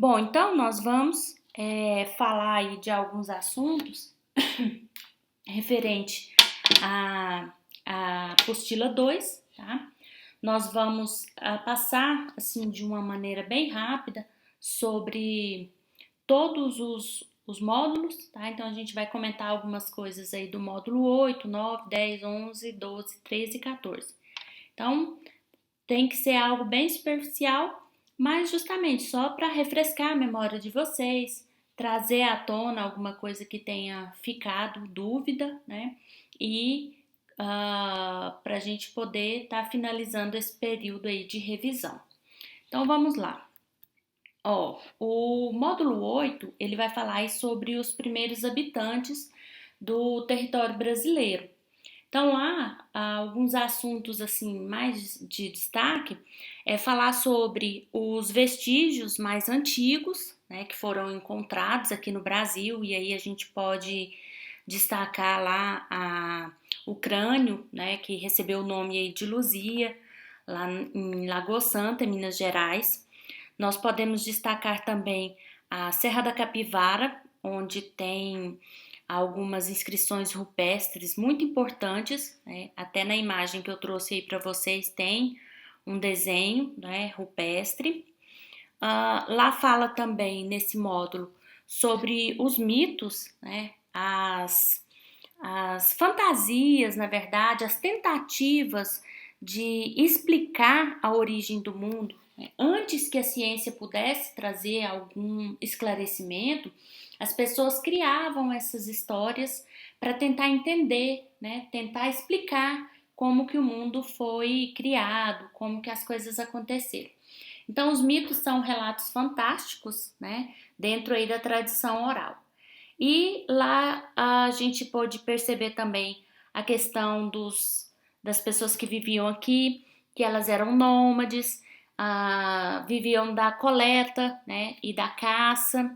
Bom, então nós vamos falar aí de alguns assuntos referente à apostila 2, tá? Nós vamos passar, assim, de uma maneira bem rápida sobre todos os módulos, tá? Então a gente vai comentar algumas coisas aí do módulo 8, 9, 10, 11, 12, 13 e 14. Então, tem que ser algo bem superficial, mas justamente só para refrescar a memória de vocês, trazer à tona alguma coisa que tenha ficado dúvida, né? E para a gente poder estar finalizando esse período aí de revisão. Então vamos lá. O módulo 8 ele vai falar sobre os primeiros habitantes do território brasileiro. Então lá, alguns assuntos assim mais de destaque é falar sobre os vestígios mais antigos, né, que foram encontrados aqui no Brasil, e aí a gente pode destacar lá o crânio, né, que recebeu o nome aí de Luzia, lá em Lagoa Santa, em Minas Gerais. Nós podemos destacar também a Serra da Capivara, onde tem algumas inscrições rupestres muito importantes, né? Até na imagem que eu trouxe aí para vocês tem um desenho, né, rupestre. Lá fala também nesse módulo sobre os mitos, né, as fantasias, na verdade, as tentativas de explicar a origem do mundo, né? Antes que a ciência pudesse trazer algum esclarecimento, as pessoas criavam essas histórias para tentar entender, né? Tentar explicar como que o mundo foi criado, como que as coisas aconteceram. Então, os mitos são relatos fantásticos, né? Dentro aí da tradição oral. E lá a gente pôde perceber também a questão das pessoas que viviam aqui, que elas eram nômades, viviam da coleta, né, e da caça,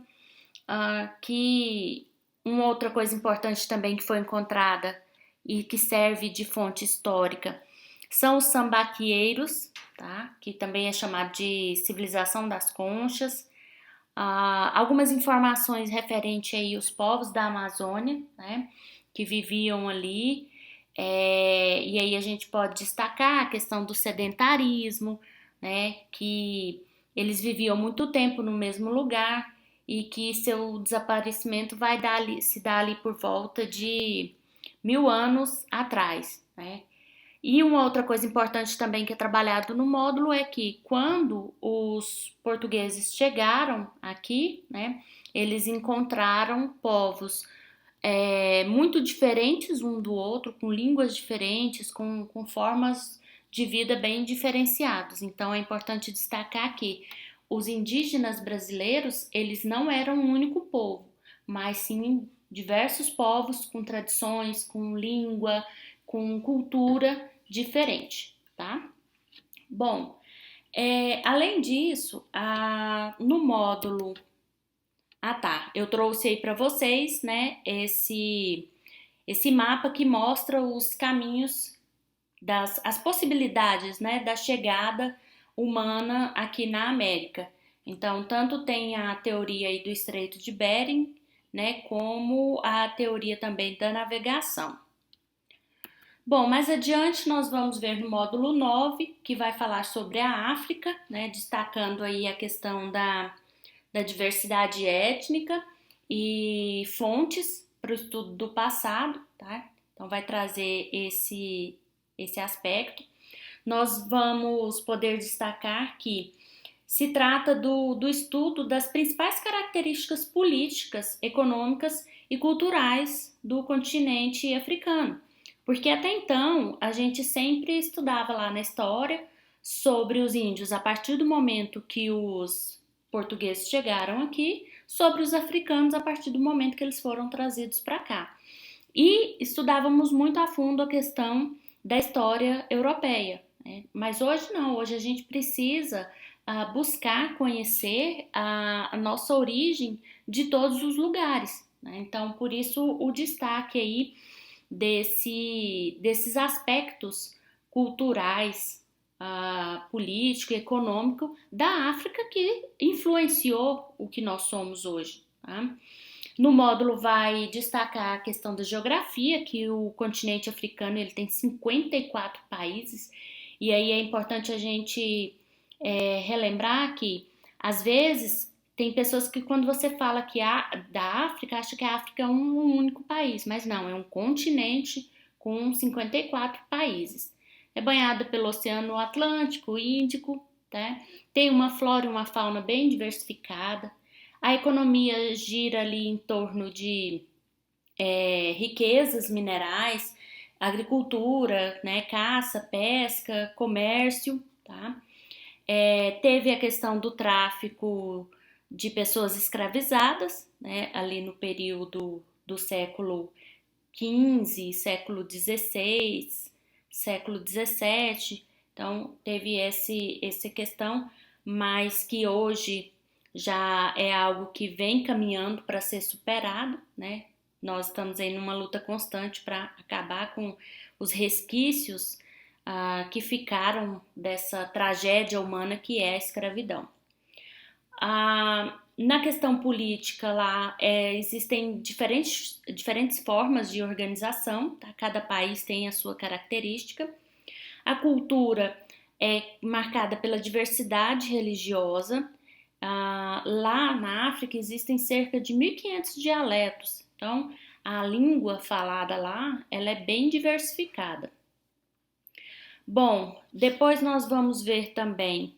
que uma outra coisa importante também que foi encontrada e que serve de fonte histórica são os sambaqueiros, tá, que também é chamado de civilização das conchas. Algumas informações referente aí aos povos da Amazônia, né, que viviam ali, e aí a gente pode destacar a questão do sedentarismo, né, que eles viviam muito tempo no mesmo lugar e que seu desaparecimento vai se dar ali por volta de 1000 anos atrás, né. E uma outra coisa importante também que é trabalhado no módulo é que quando os portugueses chegaram aqui, né, eles encontraram povos muito diferentes um do outro, com línguas diferentes, com formas de vida bem diferenciadas. Então é importante destacar que os indígenas brasileiros, eles não eram um único povo, mas sim diversos povos com tradições, com língua, com cultura diferente, tá? Bom, além disso, no módulo. Tá. Eu trouxe aí para vocês, né, esse mapa que mostra os caminhos as possibilidades, né, da chegada humana aqui na América. Então, tanto tem a teoria aí do Estreito de Bering, né, como a teoria também da navegação. Bom, mais adiante nós vamos ver no módulo 9, que vai falar sobre a África, né, destacando aí a questão da diversidade étnica e fontes para o estudo do passado, tá? Então vai trazer esse aspecto. Nós vamos poder destacar que se trata do estudo das principais características políticas, econômicas e culturais do continente africano. Porque até então a gente sempre estudava lá na história sobre os índios a partir do momento que os portugueses chegaram aqui, sobre os africanos a partir do momento que eles foram trazidos para cá. E estudávamos muito a fundo a questão da história europeia, né? Mas hoje não, hoje a gente precisa buscar conhecer a nossa origem de todos os lugares, né? Então, por isso o destaque aí desses aspectos culturais político e econômico da África que influenciou o que nós somos hoje. Tá? No módulo vai destacar a questão da geografia, que o continente africano ele tem 54 países, e aí é importante a gente relembrar que, às vezes, tem pessoas que quando você fala que da África, acha que a África é um único país, mas não, é um continente com 54 países. É banhada pelo Oceano Atlântico, Índico, tá? Tem uma flora e uma fauna bem diversificada. A economia gira ali em torno de riquezas minerais, agricultura, né, caça, pesca, comércio, tá? Teve a questão do tráfico de pessoas escravizadas, né, ali no período do século XV, século XVI, século XVII. Então, teve essa questão, mas que hoje já é algo que vem caminhando para ser superado, né? Nós estamos aí numa luta constante para acabar com os resquícios que ficaram dessa tragédia humana que é a escravidão. Na questão política lá existem diferentes formas de organização, tá? Cada país tem a sua característica. A cultura é marcada pela diversidade religiosa. Lá na África existem cerca de 1.500 dialetos, então a língua falada lá ela é bem diversificada. Bom, depois nós vamos ver também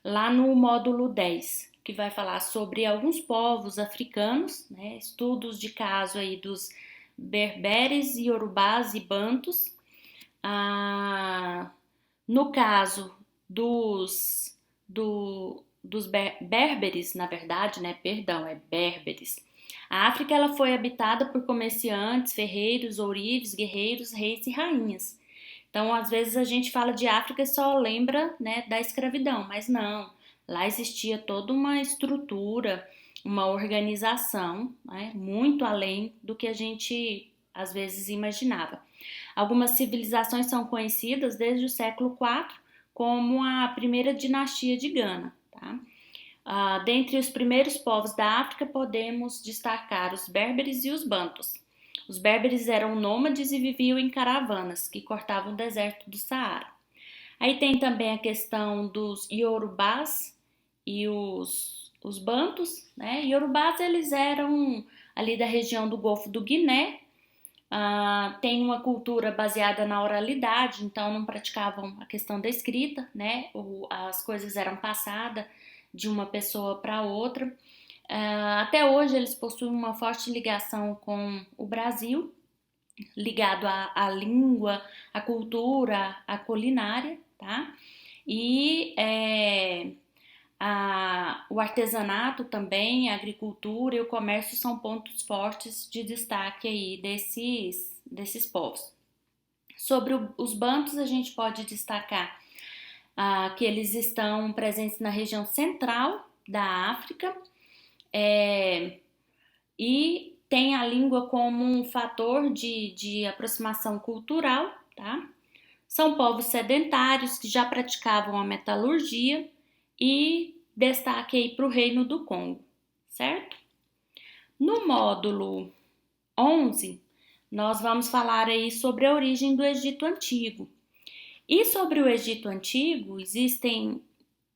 lá no módulo 10, que vai falar sobre alguns povos africanos, né, estudos de caso aí dos berberes, iorubás e bantus. No caso dos berberes, na verdade, né, perdão, é berberes. A África ela foi habitada por comerciantes, ferreiros, ourives, guerreiros, reis e rainhas. Então, às vezes a gente fala de África e só lembra, né, da escravidão, mas não. Lá existia toda uma estrutura, uma organização, né, muito além do que a gente às vezes imaginava. Algumas civilizações são conhecidas desde o século IV como a primeira dinastia de Gana. Tá? Dentre os primeiros povos da África podemos destacar os berberes e os bantus. Os berberes eram nômades e viviam em caravanas que cortavam o deserto do Saara. Aí tem também a questão dos iorubás e os bantus, né? Iorubás eles eram ali da região do Golfo do Guiné. Tem uma cultura baseada na oralidade, então não praticavam a questão da escrita, né? As coisas eram passadas de uma pessoa para outra. Até hoje eles possuem uma forte ligação com o Brasil, ligado à língua, à cultura, à culinária, tá? E o artesanato também, a agricultura e o comércio são pontos fortes de destaque aí desses povos. Sobre os bantus, a gente pode destacar que eles estão presentes na região central da África, e tem a língua como um fator de aproximação cultural, tá? São povos sedentários que já praticavam a metalurgia e destaque aí para o Reino do Congo, certo? No módulo 11, nós vamos falar aí sobre a origem do Egito Antigo. E sobre o Egito Antigo, existem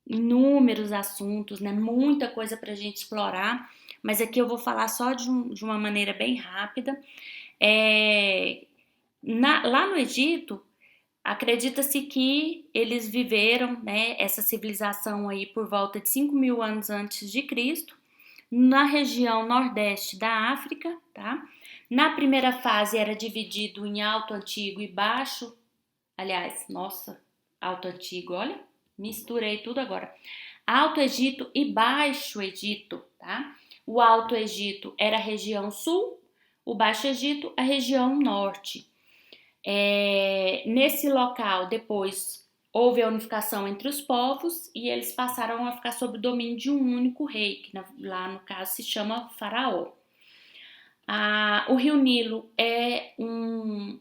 inúmeros assuntos, né? Muita coisa para a gente explorar, mas aqui eu vou falar só de uma maneira bem rápida. Lá no Egito, acredita-se que eles viveram, né, essa civilização aí por volta de 5.000 anos antes de Cristo, na região nordeste da África, tá? Na primeira fase era dividido em Alto Antigo e Baixo, aliás, nossa, Alto Antigo, olha, misturei tudo agora. Alto Egito e Baixo Egito, tá? O Alto Egito era a região sul, o Baixo Egito a região norte. Nesse local, depois, houve a unificação entre os povos e eles passaram a ficar sob o domínio de um único rei, que lá no caso se chama Faraó. O Rio Nilo é um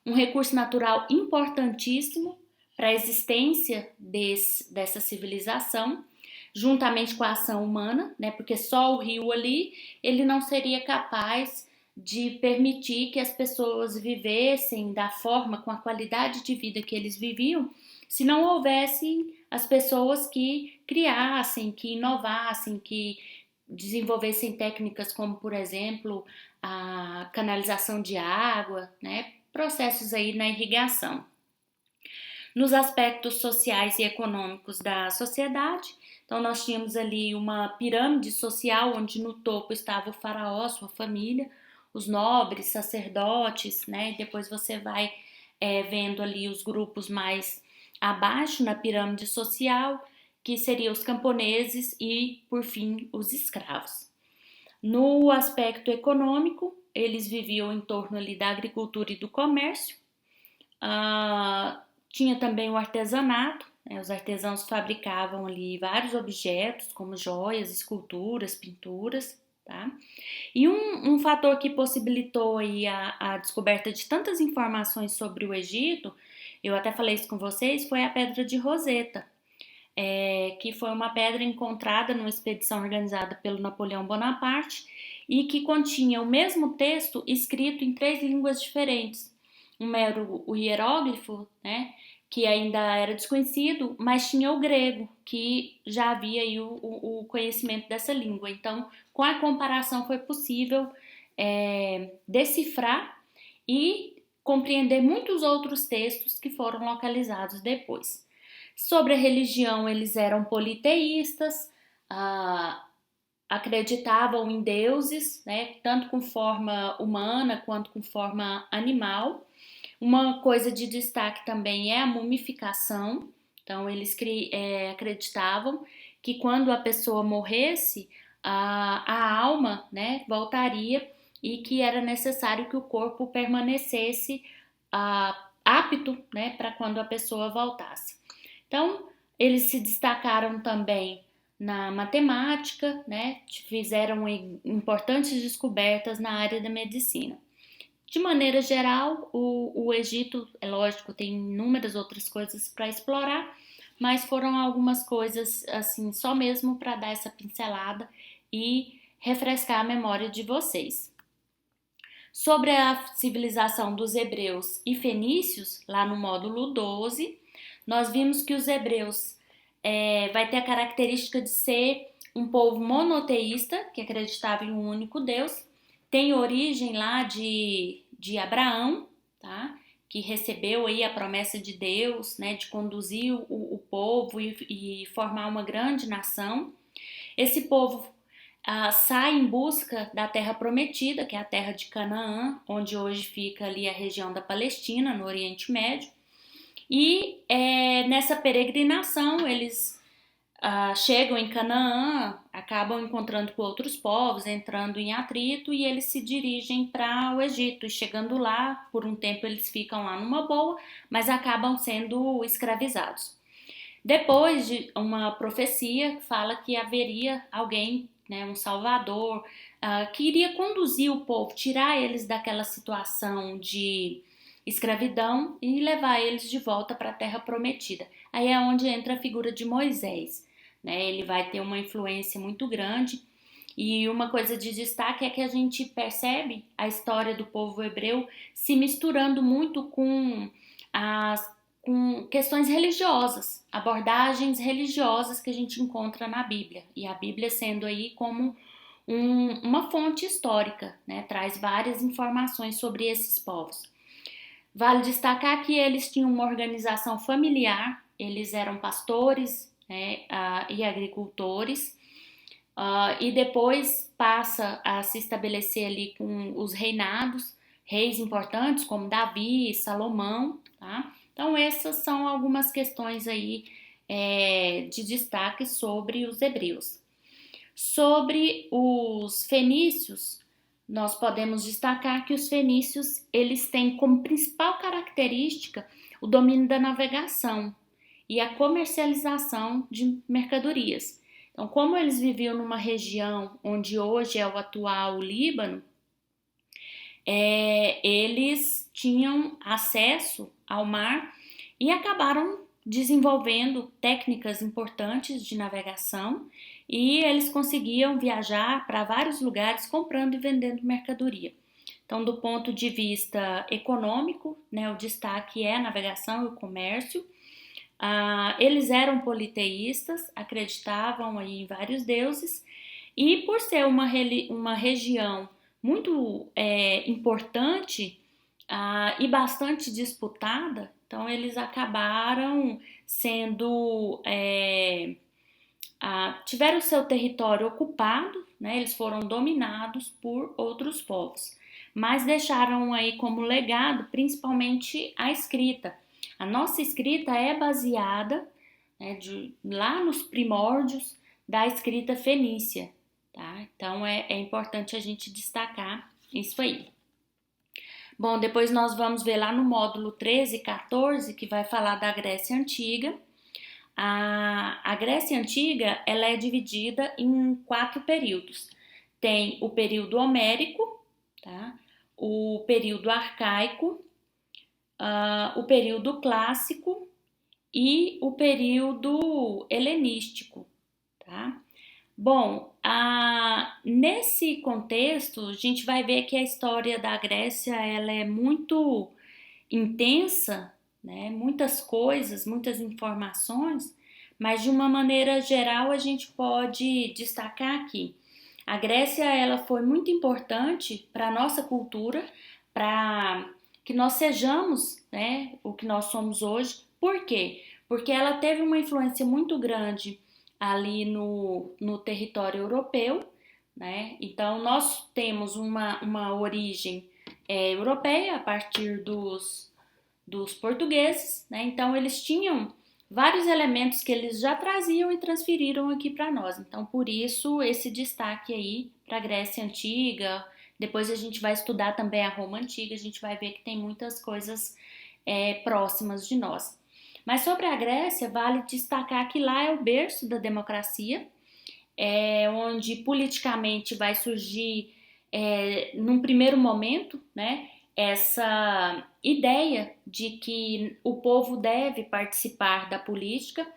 um recurso natural importantíssimo para a existência dessa civilização, juntamente com a ação humana, né? Porque só o rio ali, ele não seria capaz de permitir que as pessoas vivessem da forma, com a qualidade de vida que eles viviam, se não houvessem as pessoas que criassem, que inovassem, que desenvolvessem técnicas como, por exemplo, a canalização de água, né? Processos aí na irrigação. Nos aspectos sociais e econômicos da sociedade, então nós tínhamos ali uma pirâmide social onde no topo estava o faraó, sua família, os nobres, sacerdotes, né? E depois você vai vendo ali os grupos mais abaixo na pirâmide social, que seriam os camponeses e, por fim, os escravos. No aspecto econômico, eles viviam em torno ali da agricultura e do comércio. Tinha também o artesanato, né? Os artesãos fabricavam ali vários objetos, como joias, esculturas, pinturas, tá? E um fator que possibilitou aí a descoberta de tantas informações sobre o Egito, eu até falei isso com vocês, foi a Pedra de Roseta, que foi uma pedra encontrada numa expedição organizada pelo Napoleão Bonaparte e que continha o mesmo texto escrito em 3 línguas diferentes. Um era o hieróglifo, né, que ainda era desconhecido, mas tinha o grego, que já havia aí o conhecimento dessa língua. Então, com a comparação foi possível decifrar e compreender muitos outros textos que foram localizados depois. Sobre a religião, eles eram politeístas, acreditavam em deuses, né, tanto com forma humana quanto com forma animal. Uma coisa de destaque também é a mumificação. Então, eles acreditavam que quando a pessoa morresse, a alma, né, voltaria e que era necessário que o corpo permanecesse apto, né, para quando a pessoa voltasse. Então, eles se destacaram também na matemática, né, fizeram importantes descobertas na área da medicina. De maneira geral, o Egito, é lógico, tem inúmeras outras coisas para explorar, mas foram algumas coisas, assim, só mesmo para dar essa pincelada e refrescar a memória de vocês. Sobre a civilização dos hebreus e fenícios, lá no módulo 12, nós vimos que os hebreus vai ter a característica de ser um povo monoteísta, que acreditava em um único Deus, tem origem lá de Abraão, tá? Que recebeu aí a promessa de Deus, né, de conduzir o povo e formar uma grande nação. Esse povo sai em busca da terra prometida, que é a terra de Canaã, onde hoje fica ali a região da Palestina, no Oriente Médio. E nessa peregrinação eles chegam em Canaã, acabam encontrando com outros povos, entrando em atrito e eles se dirigem para o Egito. E chegando lá, por um tempo eles ficam lá numa boa, mas acabam sendo escravizados. Depois de uma profecia fala que haveria alguém, né, um salvador, que iria conduzir o povo, tirar eles daquela situação de escravidão e levar eles de volta para a terra prometida. Aí é onde entra a figura de Moisés, né? Ele vai ter uma influência muito grande e uma coisa de destaque é que a gente percebe a história do povo hebreu se misturando muito com questões religiosas, abordagens religiosas que a gente encontra na Bíblia, e a Bíblia sendo aí como uma fonte histórica, né? Traz várias informações sobre esses povos. Vale destacar que eles tinham uma organização familiar, eles eram pastores, né, e agricultores, e depois passa a se estabelecer ali com os reinados, reis importantes como Davi, Salomão, tá? Então essas são algumas questões aí de destaque sobre os hebreus. Sobre os fenícios, nós podemos destacar que os fenícios eles têm como principal característica o domínio da navegação e a comercialização de mercadorias. Então, como eles viviam numa região onde hoje é o atual Líbano, eles tinham acesso ao mar e acabaram desenvolvendo técnicas importantes de navegação e eles conseguiam viajar para vários lugares comprando e vendendo mercadoria. Então, do ponto de vista econômico, né, o destaque é a navegação e o comércio. Eles eram politeístas, acreditavam aí em vários deuses, e por ser uma região muito importante e bastante disputada, então eles acabaram sendo tiveram seu território ocupado, né? Eles foram dominados por outros povos, mas deixaram aí como legado principalmente a escrita. A nossa escrita é baseada, né, lá nos primórdios da escrita fenícia, tá? Então é importante a gente destacar isso aí. Bom, depois nós vamos ver lá no módulo 13 e 14, que vai falar da Grécia Antiga. A Grécia Antiga, ela é dividida em 4 períodos. Tem o período homérico, tá? O período arcaico, o período clássico e o período helenístico, tá? Bom, nesse contexto, a gente vai ver que a história da Grécia ela é muito intensa, né? Muitas coisas, muitas informações, mas de uma maneira geral a gente pode destacar aqui. A Grécia ela foi muito importante para a nossa cultura, para que nós sejamos, né, o que nós somos hoje. Por quê? Porque ela teve uma influência muito grande ali no território europeu, né? Então nós temos uma origem europeia a partir dos portugueses, né? Então eles tinham vários elementos que eles já traziam e transferiram aqui para nós. Então por isso esse destaque aí para a Grécia Antiga. Depois a gente vai estudar também a Roma Antiga, a gente vai ver que tem muitas coisas próximas de nós. Mas sobre a Grécia, vale destacar que lá é o berço da democracia, onde politicamente vai surgir, num primeiro momento, né, essa ideia de que o povo deve participar da política,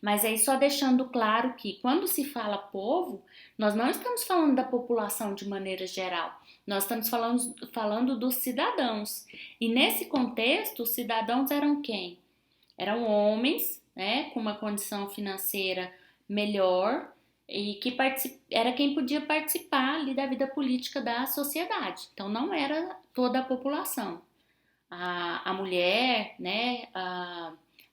mas aí só deixando claro que quando se fala povo, nós não estamos falando da população de maneira geral, nós estamos falando dos cidadãos. E nesse contexto, os cidadãos eram quem? Eram homens, né, com uma condição financeira melhor e que era quem podia participar ali da vida política da sociedade. Então não era toda a população. A mulher, né,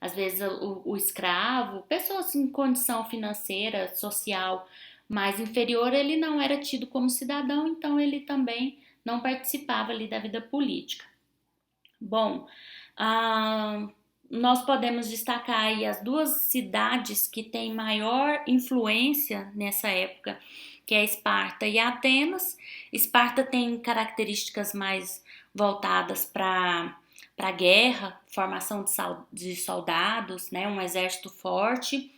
às vezes o escravo, pessoas em condição financeira, social mais inferior, ele não era tido como cidadão, então ele também não participava ali da vida política. Bom, nós podemos destacar aí as 2 cidades que têm maior influência nessa época, que é Esparta e Atenas. Esparta tem características mais voltadas para a guerra, formação de soldados, né, um exército forte.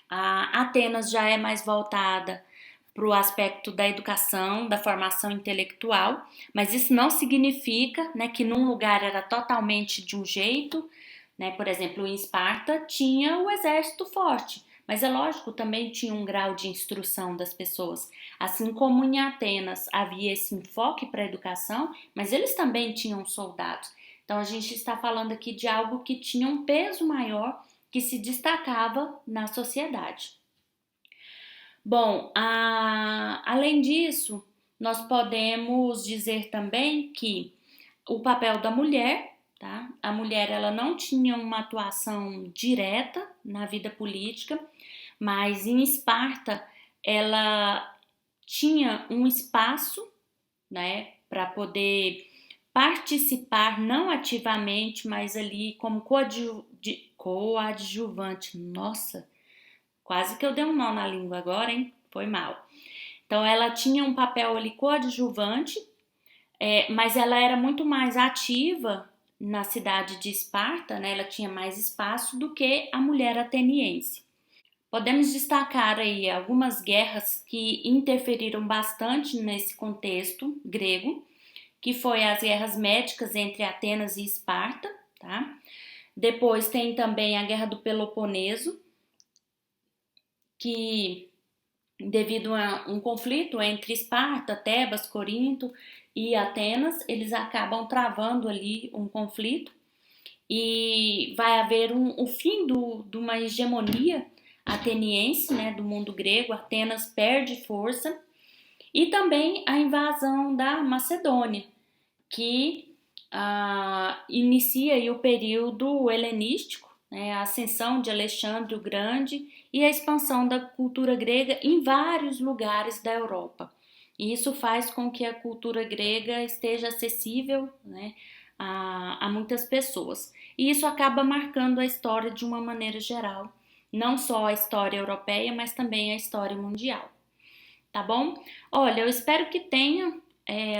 A Atenas já é mais voltada para o aspecto da educação, da formação intelectual, mas isso não significa, né, que num lugar era totalmente de um jeito, né? Por exemplo, em Esparta tinha o exército forte, mas é lógico, também tinha um grau de instrução das pessoas. Assim como em Atenas havia esse enfoque para a educação, mas eles também tinham soldados. Então a gente está falando aqui de algo que tinha um peso maior, que se destacava na sociedade. Bom, além disso, nós podemos dizer também que o papel da mulher, tá? A mulher ela não tinha uma atuação direta na vida política, mas em Esparta ela tinha um espaço, né, para poder participar, não ativamente, mas ali como coadjuvante. Nossa, quase que eu dei um nó na língua agora, hein? Foi mal. Então ela tinha um papel ali coadjuvante, mas ela era muito mais ativa na cidade de Esparta, né? Ela tinha mais espaço do que a mulher ateniense. Podemos destacar aí algumas guerras que interferiram bastante nesse contexto grego, que foi as guerras médicas entre Atenas e Esparta, tá? Depois tem também a Guerra do Peloponeso, que devido a um conflito entre Esparta, Tebas, Corinto e Atenas, eles acabam travando ali um conflito e vai haver o fim de uma hegemonia ateniense, né, do mundo grego. Atenas perde força e também a invasão da Macedônia, que inicia aí o período helenístico, né, a ascensão de Alexandre o Grande e a expansão da cultura grega em vários lugares da Europa. E isso faz com que a cultura grega esteja acessível, né, a muitas pessoas. E isso acaba marcando a história de uma maneira geral, não só a história europeia, mas também a história mundial. Tá bom? Olha, eu espero que tenha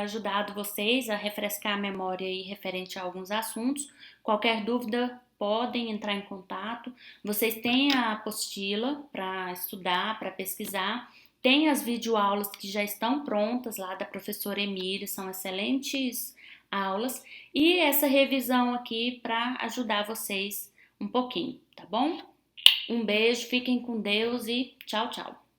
ajudado vocês a refrescar a memória aí referente a alguns assuntos. Qualquer dúvida, podem entrar em contato. Vocês têm a apostila para estudar, para pesquisar. Tem as videoaulas que já estão prontas lá da professora Emília, são excelentes aulas. E essa revisão aqui para ajudar vocês um pouquinho, tá bom? Um beijo, fiquem com Deus e tchau, tchau.